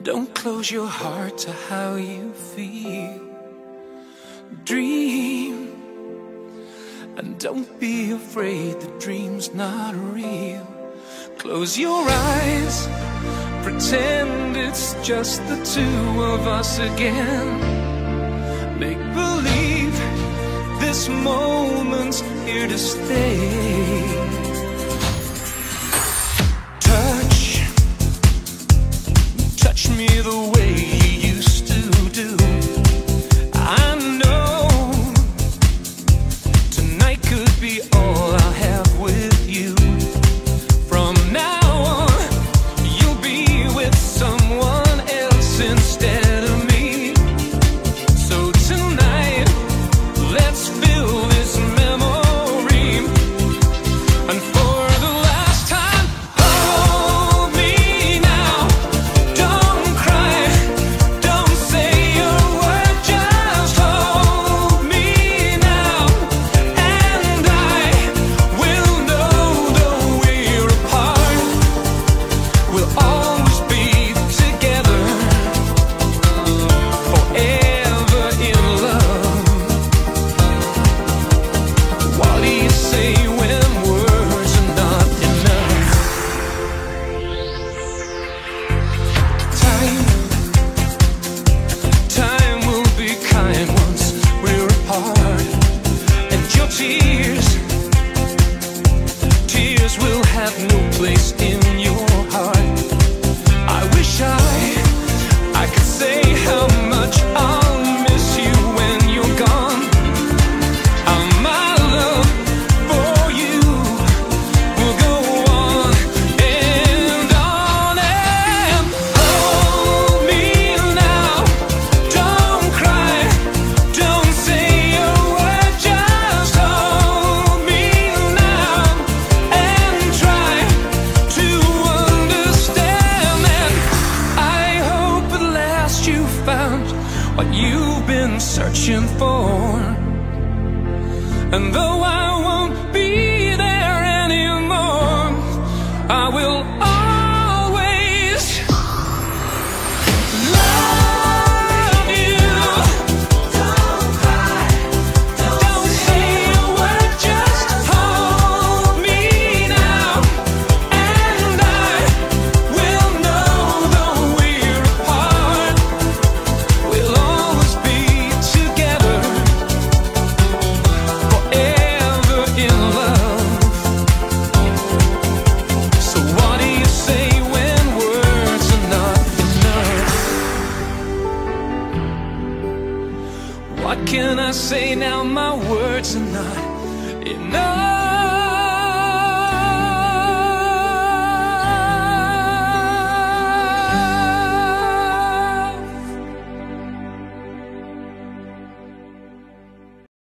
Don't close your heart to how you feel. Dream, and don't be afraid the dream's not real. Close your eyes, pretend it's just the two of us again. Make believe this moment's here to stay. Touch me the way you used to do. I know tonight could be all I'll have with you. From now on, you'll be with someone else instead of me. So tonight, let's fill this memory. And for the last time, hold me now. Don't cry, don't say a word, just hold me now. And I will know though we're apart, we'll always be together, forever in love. What do you say when words are not enough? Time will be kind once we're apart. And your tears will have no place in your heart. I wish I could say how much I'll miss you when you're gone. My love for you will go on and on. And hold me now. Don't cry, don't say a word, just hold me now. And try to understand. And I hope at last you found what you've been searching for. And though I won't be there anymore, I will always love you. Don't cry, don't say a word, just hold me now. And I will know though we're apart, we'll always be together, forever in love. So what do you say when words are not enough? What can I say now? My words are not enough.